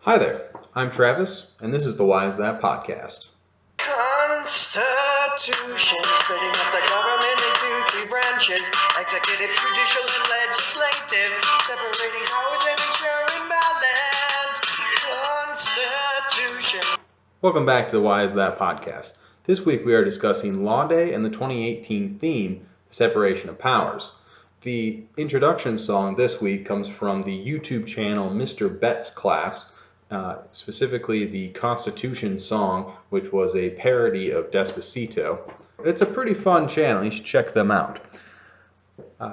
Hi there, I'm Travis, and this is the Why Is That podcast. Constitution splitting up the government into three branches: executive, judicial, and legislative, separating powers and ensuring balance. Constitution. Welcome back to the Why Is That podcast. This week we are discussing Law Day and the 2018 theme, the separation of powers. The introduction song this week comes from the YouTube channel Mr. Betts Class, specifically the Constitution song, which was a parody of Despacito. It's a pretty fun channel, you should check them out.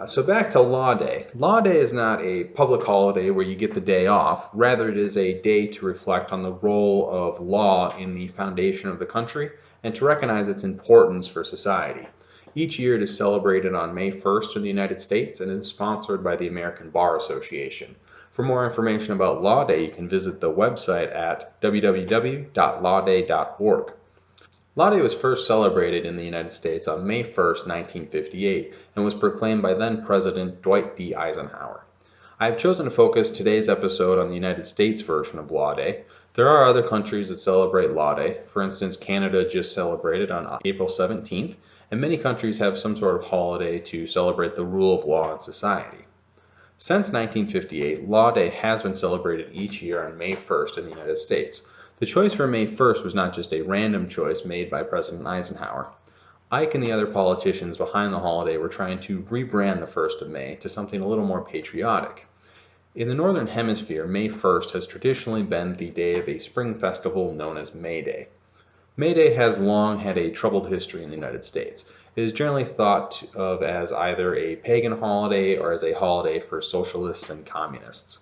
So back to Law Day. Law Day is not a public holiday where you get the day off. Rather, it is a day to reflect on the role of law in the foundation of the country and to recognize its importance for society. Each year it is celebrated on May 1st in the United States and is sponsored by the American Bar Association. For more information about Law Day, you can visit the website at www.lawday.org. Law Day was first celebrated in the United States on May 1st, 1958, and was proclaimed by then President Dwight D. Eisenhower. I have chosen to focus today's episode on the United States version of Law Day. There are other countries that celebrate Law Day. For instance, Canada just celebrated on April 17th, and many countries have some sort of holiday to celebrate the rule of law in society. Since 1958, Law Day has been celebrated each year on May 1st in the United States. The choice for May 1st was not just a random choice made by President Eisenhower. Ike and the other politicians behind the holiday were trying to rebrand the 1st of May to something a little more patriotic. In the Northern Hemisphere, May 1st has traditionally been the day of a spring festival known as May Day. May Day has long had a troubled history in the United States. It is generally thought of as either a pagan holiday or as a holiday for socialists and communists.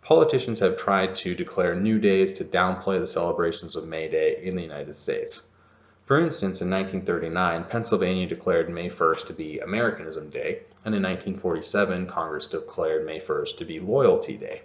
Politicians have tried to declare new days to downplay the celebrations of May Day in the United States. For instance, in 1939, Pennsylvania declared May 1st to be Americanism Day, and in 1947, Congress declared May 1st to be Loyalty Day.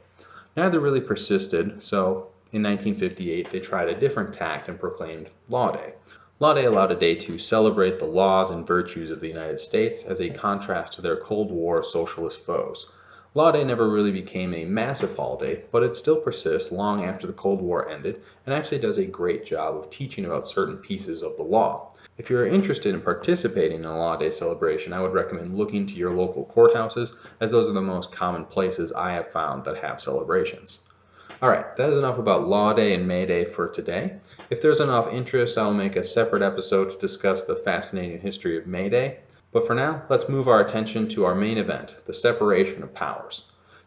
Neither really persisted, so in 1958 they tried a different tack and proclaimed Law Day. Law Day allowed a day to celebrate the laws and virtues of the United States as a contrast to their Cold War socialist foes. Law Day never really became a massive holiday, but it still persists long after the Cold War ended and actually does a great job of teaching about certain pieces of the law. If you're interested in participating in a Law Day celebration, I would recommend looking to your local courthouses, as those are the most common places I have found that have celebrations. Alright, that is enough about Law Day and May Day for today. If there's enough interest, I will make a separate episode to discuss the fascinating history of May Day. But for now, let's move our attention to our main event, the separation of powers.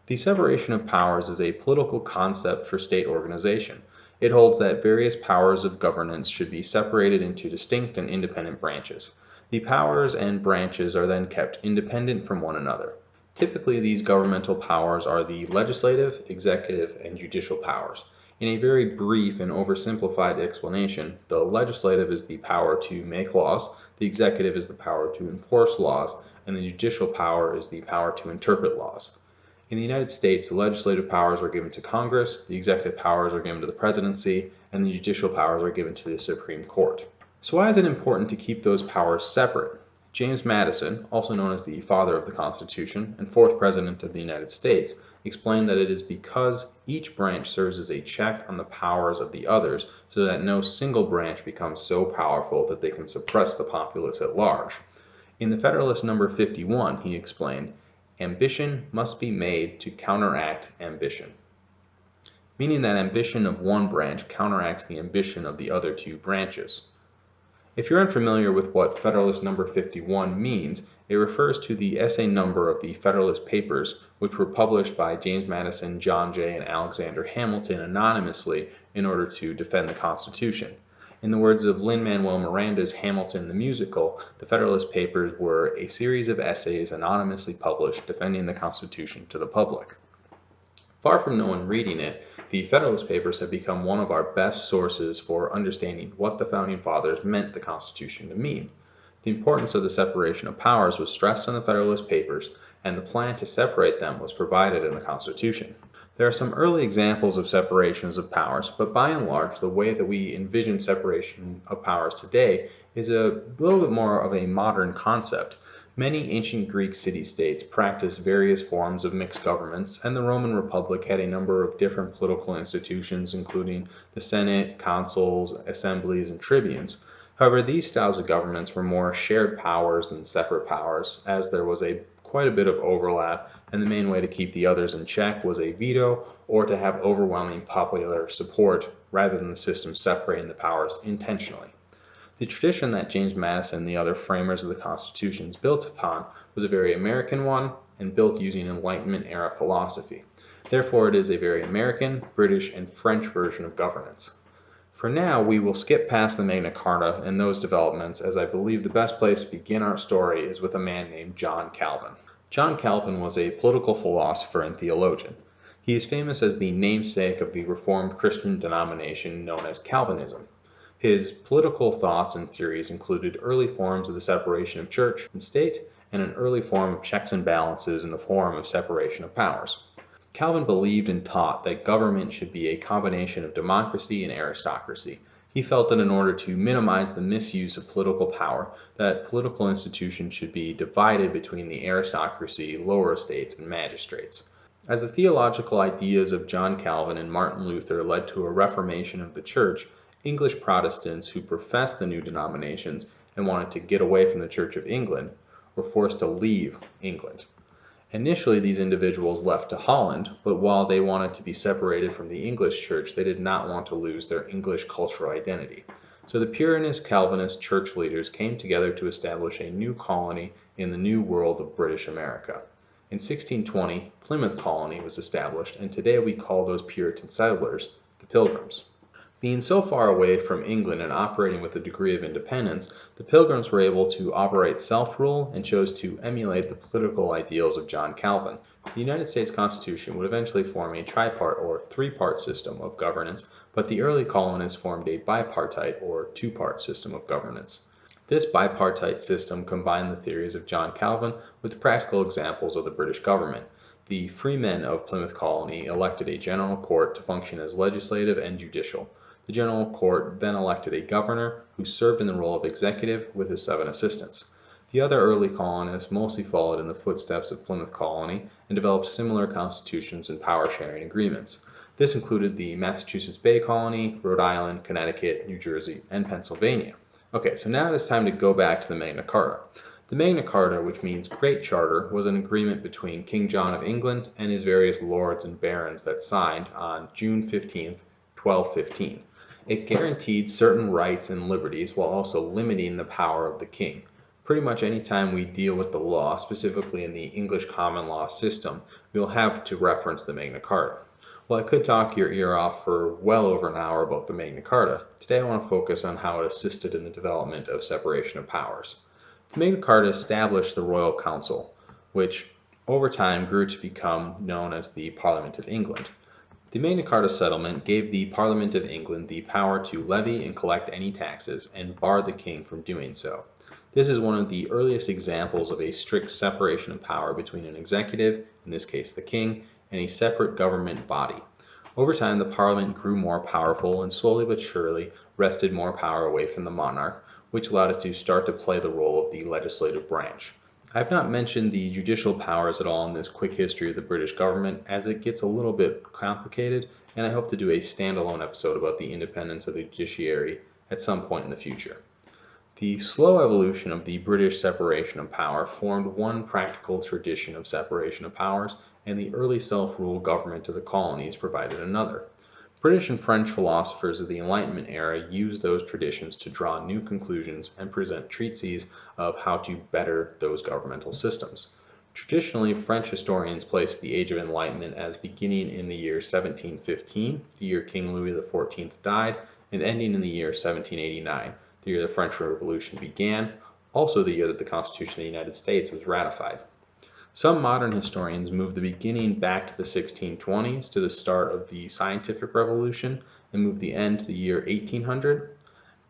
The separation of powers is a political concept for state organization. It holds that various powers of governance should be separated into distinct and independent branches. The powers and branches are then kept independent from one another. Typically, these governmental powers are the legislative, executive, and judicial powers. In a very brief and oversimplified explanation, the legislative is the power to make laws, the executive is the power to enforce laws, and the judicial power is the power to interpret laws. In the United States, the legislative powers are given to Congress, the executive powers are given to the presidency, and the judicial powers are given to the Supreme Court. So why is it important to keep those powers separate? James Madison, also known as the father of the Constitution and fourth president of the United States, explained that it is because each branch serves as a check on the powers of the others so that no single branch becomes so powerful that they can suppress the populace at large. In the Federalist Number 51, he explained, "Ambition must be made to counteract ambition," meaning that ambition of one branch counteracts the ambition of the other two branches. If you're unfamiliar with what Federalist Number 51 means, it refers to the essay number of the Federalist Papers, which were published by James Madison, John Jay, and Alexander Hamilton anonymously in order to defend the Constitution. In the words of Lin-Manuel Miranda's Hamilton the Musical, the Federalist Papers were a series of essays anonymously published defending the Constitution to the public. Far from no one reading it, the Federalist Papers have become one of our best sources for understanding what the Founding Fathers meant the Constitution to mean. The importance of the separation of powers was stressed in the Federalist Papers, and the plan to separate them was provided in the Constitution. There are some early examples of separations of powers, but by and large, the way that we envision separation of powers today is a little bit more of a modern concept. Many ancient Greek city-states practiced various forms of mixed governments, and the Roman Republic had a number of different political institutions, including the Senate, consuls, assemblies, and tribunes. However, these styles of governments were more shared powers than separate powers, as there was quite a bit of overlap, and the main way to keep the others in check was a veto or to have overwhelming popular support rather than the system separating the powers intentionally. The tradition that James Madison and the other framers of the Constitutions built upon was a very American one and built using Enlightenment era philosophy. Therefore, it is a very American, British, and French version of governance. For now, we will skip past the Magna Carta and those developments, as I believe the best place to begin our story is with a man named John Calvin. John Calvin was a political philosopher and theologian. He is famous as the namesake of the Reformed Christian denomination known as Calvinism. His political thoughts and theories included early forms of the separation of church and state, and an early form of checks and balances in the form of separation of powers. Calvin believed and taught that government should be a combination of democracy and aristocracy. He felt that in order to minimize the misuse of political power, that political institutions should be divided between the aristocracy, lower estates, and magistrates. As the theological ideas of John Calvin and Martin Luther led to a reformation of the church, English Protestants who professed the new denominations and wanted to get away from the Church of England were forced to leave England. Initially, these individuals left to Holland, but while they wanted to be separated from the English church, they did not want to lose their English cultural identity. So the Puritanist Calvinist church leaders came together to establish a new colony in the new world of British America. In 1620, Plymouth Colony was established, and today we call those Puritan settlers the Pilgrims. Being so far away from England and operating with a degree of independence, the Pilgrims were able to operate self-rule and chose to emulate the political ideals of John Calvin. The United States Constitution would eventually form a tripart or three-part system of governance, but the early colonists formed a bipartite or two-part system of governance. This bipartite system combined the theories of John Calvin with practical examples of the British government. The freemen of Plymouth Colony elected a general court to function as legislative and judicial. The General Court then elected a governor who served in the role of executive with his 7 assistants. The other early colonists mostly followed in the footsteps of Plymouth Colony and developed similar constitutions and power-sharing agreements. This included the Massachusetts Bay Colony, Rhode Island, Connecticut, New Jersey, and Pennsylvania. Okay, so now it is time to go back to the Magna Carta. The Magna Carta, which means Great Charter, was an agreement between King John of England and his various lords and barons that signed on June 15, 1215. It guaranteed certain rights and liberties while also limiting the power of the king. Pretty much any time we deal with the law, specifically in the English common law system, we'll have to reference the Magna Carta. Well, I could talk your ear off for well over an hour about the Magna Carta. Today I want to focus on how it assisted in the development of separation of powers. The Magna Carta established the Royal Council, which over time grew to become known as the Parliament of England. The Magna Carta settlement gave the Parliament of England the power to levy and collect any taxes and barred the king from doing so. This is one of the earliest examples of a strict separation of power between an executive, in this case the king, and a separate government body. Over time, the Parliament grew more powerful and slowly but surely wrested more power away from the monarch, which allowed it to start to play the role of the legislative branch. I have not mentioned the judicial powers at all in this quick history of the British government, as it gets a little bit complicated, and I hope to do a standalone episode about the independence of the judiciary at some point in the future. The slow evolution of the British separation of power formed one practical tradition of separation of powers, and the early self-rule government of the colonies provided another. British and French philosophers of the Enlightenment era used those traditions to draw new conclusions and present treatises of how to better those governmental systems. Traditionally, French historians place the Age of Enlightenment as beginning in the year 1715, the year King Louis XIV died, and ending in the year 1789, the year the French Revolution began, also the year that the Constitution of the United States was ratified. Some modern historians move the beginning back to the 1620s to the start of the scientific revolution and move the end to the year 1800.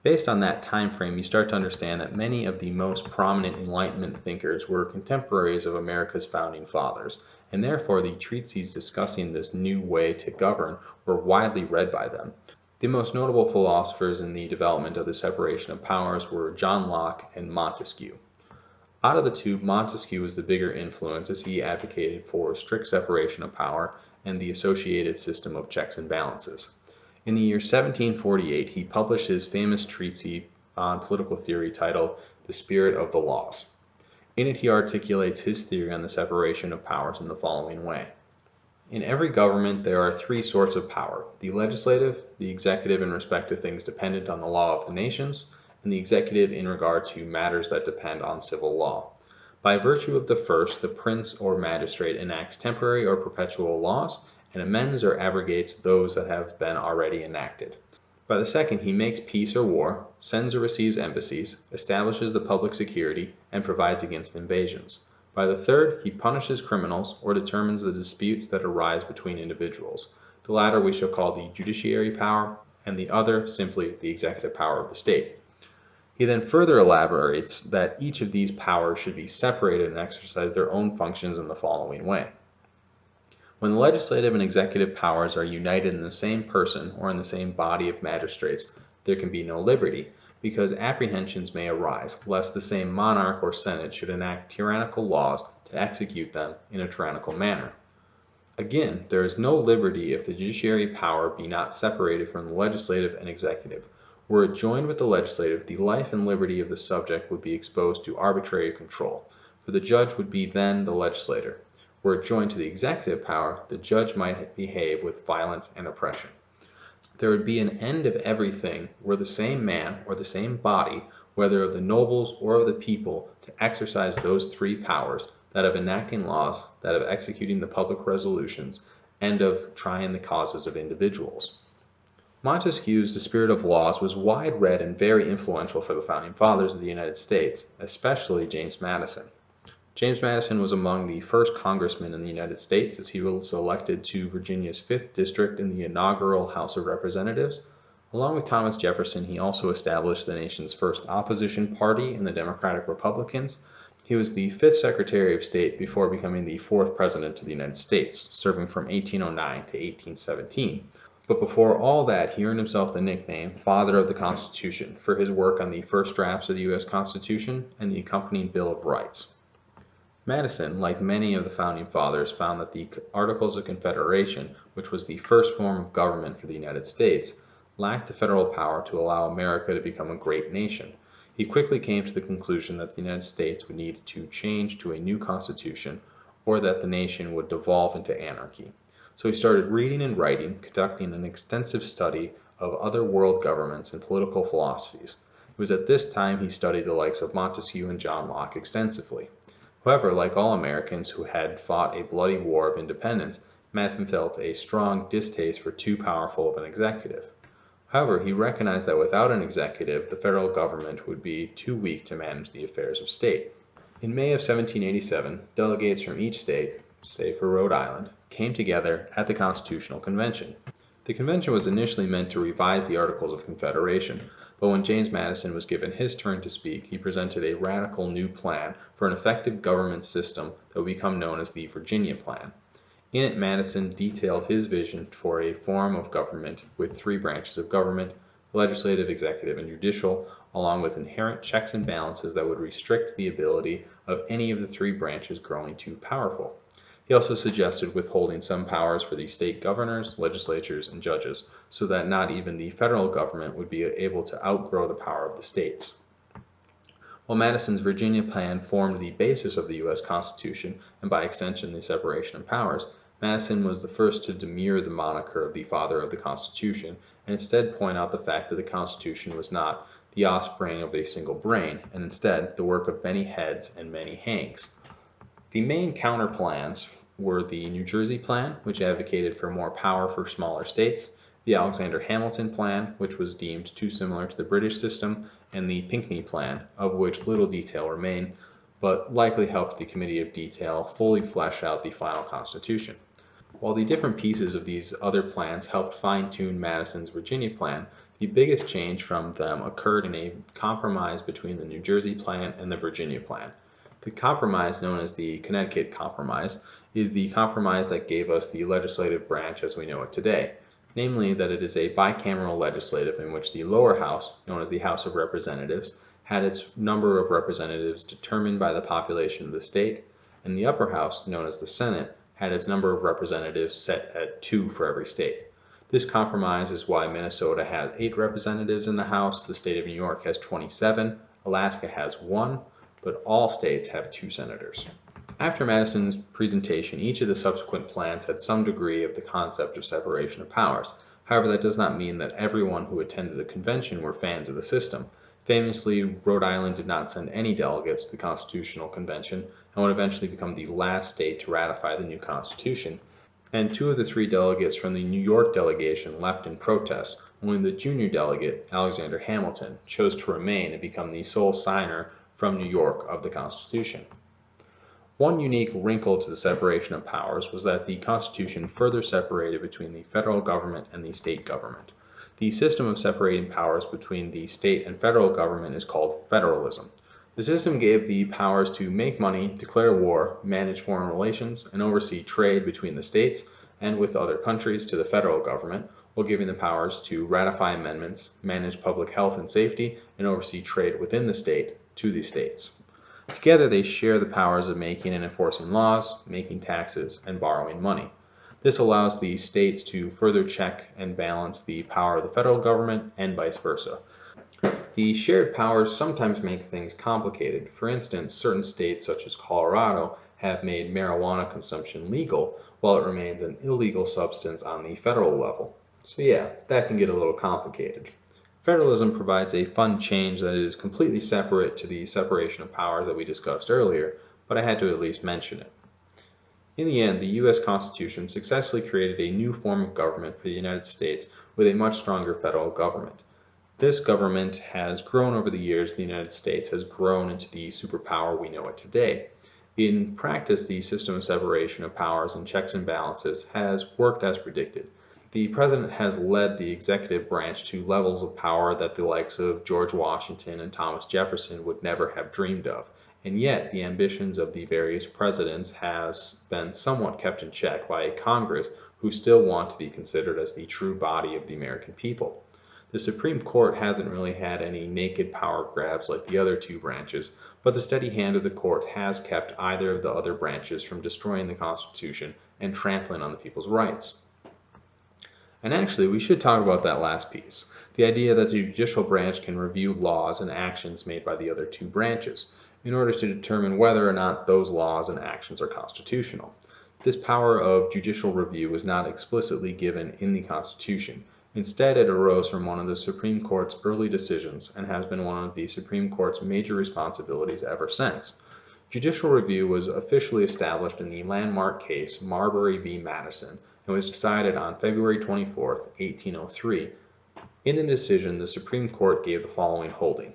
Based on that time frame, you start to understand that many of the most prominent Enlightenment thinkers were contemporaries of America's founding fathers, and therefore the treatises discussing this new way to govern were widely read by them. The most notable philosophers in the development of the separation of powers were John Locke and Montesquieu. Out of the two, Montesquieu was the bigger influence as he advocated for strict separation of power and the associated system of checks and balances. In the year 1748, he published his famous treatise on political theory titled The Spirit of the Laws. In it, he articulates his theory on the separation of powers in the following way. In every government, there are three sorts of power: the legislative, the executive in respect to things dependent on the law of the nations, and the executive in regard to matters that depend on civil law. By virtue of the first, the prince or magistrate enacts temporary or perpetual laws, and amends or abrogates those that have been already enacted. By the second, he makes peace or war, sends or receives embassies, establishes the public security, and provides against invasions. By the third, he punishes criminals or determines the disputes that arise between individuals. The latter we shall call the judiciary power, and the other simply the executive power of the state. He then further elaborates that each of these powers should be separated and exercise their own functions in the following way. When the legislative and executive powers are united in the same person or in the same body of magistrates, there can be no liberty, because apprehensions may arise lest the same monarch or senate should enact tyrannical laws to execute them in a tyrannical manner. Again, there is no liberty if the judiciary power be not separated from the legislative and executive. Were it joined with the legislative, the life and liberty of the subject would be exposed to arbitrary control, for the judge would be then the legislator. Were it joined to the executive power, the judge might behave with violence and oppression. There would be an end of everything were the same man or the same body, whether of the nobles or of the people, to exercise those three powers, that of enacting laws, that of executing the public resolutions, and of trying the causes of individuals. Montesquieu's The Spirit of Laws was wide read and very influential for the founding fathers of the United States, especially James Madison. James Madison was among the first congressmen in the United States, as he was elected to Virginia's 5th District in the inaugural House of Representatives. Along with Thomas Jefferson, he also established the nation's first opposition party in the Democratic Republicans. He was the 5th Secretary of State before becoming the 4th President of the United States, serving from 1809 to 1817. But before all that, he earned himself the nickname Father of the Constitution for his work on the first drafts of the U.S. Constitution and the accompanying Bill of Rights. Madison, like many of the founding fathers, found that the Articles of Confederation, which was the first form of government for the United States, lacked the federal power to allow America to become a great nation. He quickly came to the conclusion that the United States would need to change to a new constitution, or that the nation would devolve into anarchy. So he started reading and writing, conducting an extensive study of other world governments and political philosophies. It was at this time he studied the likes of Montesquieu and John Locke extensively. However, like all Americans who had fought a bloody war of independence, Madison felt a strong distaste for too powerful of an executive. However, he recognized that without an executive, the federal government would be too weak to manage the affairs of state. In May of 1787, delegates from each state, save for Rhode Island, came together at the Constitutional Convention. The convention was initially meant to revise the Articles of Confederation, but when James Madison was given his turn to speak, he presented a radical new plan for an effective government system that would become known as the Virginia Plan. In it, Madison detailed his vision for a form of government with three branches of government: legislative, executive, and judicial, along with inherent checks and balances that would restrict the ability of any of the three branches growing too powerful. He also suggested withholding some powers for the state governors, legislatures, and judges, so that not even the federal government would be able to outgrow the power of the states. While Madison's Virginia plan formed the basis of the U.S. Constitution, and by extension the separation of powers, Madison was the first to demur the moniker of the Father of the Constitution, and instead point out the fact that the Constitution was not the offspring of a single brain, and instead the work of many heads and many hands. The main counterplans were the New Jersey Plan, which advocated for more power for smaller states, the Alexander Hamilton Plan, which was deemed too similar to the British system, and the Pinckney Plan, of which little detail remained, but likely helped the Committee of Detail fully flesh out the final Constitution. While the different pieces of these other plans helped fine-tune Madison's Virginia Plan, the biggest change from them occurred in a compromise between the New Jersey Plan and the Virginia Plan. The compromise, known as the Connecticut Compromise, is the compromise that gave us the legislative branch as we know it today, namely that it is a bicameral legislative in which the lower house, known as the House of Representatives, had its number of representatives determined by the population of the state, and the upper house, known as the Senate, had its number of representatives set at 2 for every state. This compromise is why Minnesota has 8 representatives in the House, the state of New York has 27, Alaska has 1, but all states have 2 senators. After Madison's presentation, each of the subsequent plans had some degree of the concept of separation of powers. However, that does not mean that everyone who attended the convention were fans of the system. Famously, Rhode Island did not send any delegates to the Constitutional Convention and would eventually become the last state to ratify the new Constitution. And 2 of the 3 delegates from the New York delegation left in protest. Only the junior delegate, Alexander Hamilton, chose to remain and become the sole signer from New York of the Constitution. One unique wrinkle to the separation of powers was that the Constitution further separated between the federal government and the state government. The system of separating powers between the state and federal government is called federalism. The system gave the powers to make money, declare war, manage foreign relations, and oversee trade between the states and with other countries to the federal government, while giving the powers to ratify amendments, manage public health and safety, and oversee trade within the state to the states. Together they share the powers of making and enforcing laws, making taxes, and borrowing money. This allows the states to further check and balance the power of the federal government and vice versa. The shared powers sometimes make things complicated. For instance, certain states such as Colorado have made marijuana consumption legal while it remains an illegal substance on the federal level. So yeah, that can get a little complicated. Federalism provides a fun change that is completely separate to the separation of powers that we discussed earlier, but I had to at least mention it. In the end, the U.S. Constitution successfully created a new form of government for the United States with a much stronger federal government. This government has grown over the years. The United States has grown into the superpower we know it today. In practice, the system of separation of powers and checks and balances has worked as predicted. The president has led the executive branch to levels of power that the likes of George Washington and Thomas Jefferson would never have dreamed of, and yet the ambitions of the various presidents has been somewhat kept in check by a Congress who still want to be considered as the true body of the American people. The Supreme Court hasn't really had any naked power grabs like the other 2 branches, but the steady hand of the court has kept either of the other branches from destroying the Constitution and trampling on the people's rights. And actually, we should talk about that last piece, the idea that the judicial branch can review laws and actions made by the other 2 branches in order to determine whether or not those laws and actions are constitutional. This power of judicial review was not explicitly given in the Constitution. Instead, it arose from one of the Supreme Court's early decisions and has been one of the Supreme Court's major responsibilities ever since. Judicial review was officially established in the landmark case Marbury v. Madison and was decided on February 24, 1803. In the decision, the Supreme Court gave the following holding.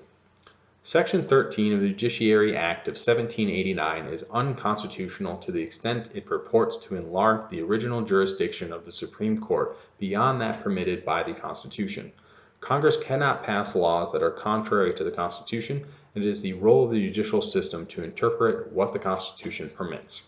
Section 13 of the Judiciary Act of 1789 is unconstitutional to the extent it purports to enlarge the original jurisdiction of the Supreme Court beyond that permitted by the Constitution. Congress cannot pass laws that are contrary to the Constitution, and it is the role of the judicial system to interpret what the Constitution permits.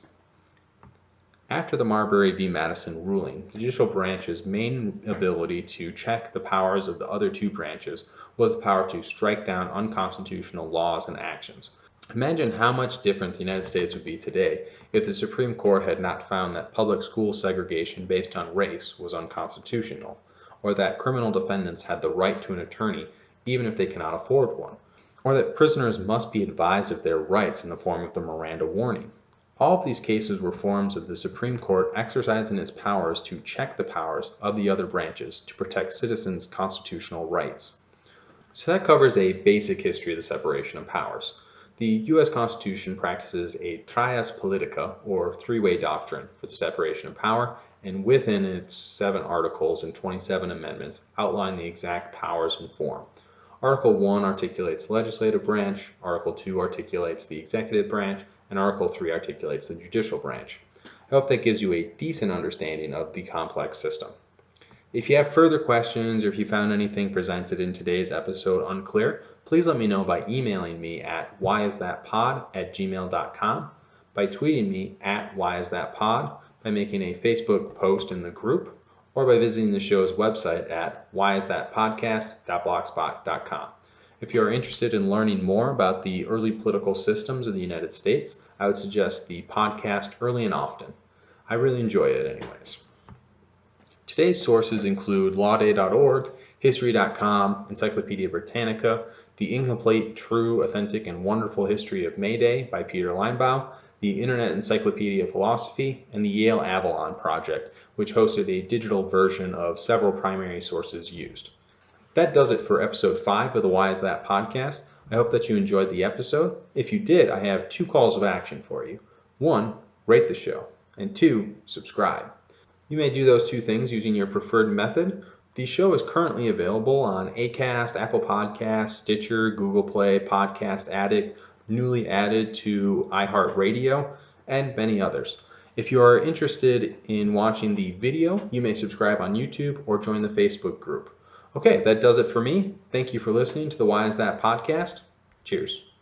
After the Marbury v. Madison ruling, the judicial branch's main ability to check the powers of the other 2 branches was the power to strike down unconstitutional laws and actions. Imagine how much different the United States would be today if the Supreme Court had not found that public school segregation based on race was unconstitutional, or that criminal defendants had the right to an attorney even if they cannot afford one, or that prisoners must be advised of their rights in the form of the Miranda warning. All of these cases were forms of the Supreme Court exercising its powers to check the powers of the other branches to protect citizens' constitutional rights. So that covers a basic history of the separation of powers. The U.S. Constitution practices a trias politica, or 3-way doctrine, for the separation of power, and within its 7 articles and 27 amendments outline the exact powers and form. Article 1 articulates the legislative branch, Article 2 articulates the executive branch, and Article 3 articulates the judicial branch. I hope that gives you a decent understanding of the complex system. If you have further questions or if you found anything presented in today's episode unclear, please let me know by emailing me at whyisthatpod@gmail.com, by tweeting me at whyisthatpod, by making a Facebook post in the group, or by visiting the show's website at whyisthatpodcast.blogspot.com. If you are interested in learning more about the early political systems of the United States, I would suggest the podcast Early and Often. I really enjoy it anyways. Today's sources include lawday.org, history.com, Encyclopedia Britannica, The Incomplete, True, Authentic, and Wonderful History of May Day by Peter Linebaugh, the Internet Encyclopedia of Philosophy, and the Yale Avalon Project, which hosted a digital version of several primary sources used. That does it for episode 5 of the Why Is That podcast. I hope that you enjoyed the episode. If you did, I have 2 calls of action for you. 1, rate the show, and 2, subscribe. You may do those 2 things using your preferred method. The show is currently available on Acast, Apple Podcasts, Stitcher, Google Play, Podcast Addict, newly added to iHeartRadio, and many others. If you are interested in watching the video, you may subscribe on YouTube or join the Facebook group. Okay, that does it for me. Thank you for listening to the Why Is That podcast. Cheers.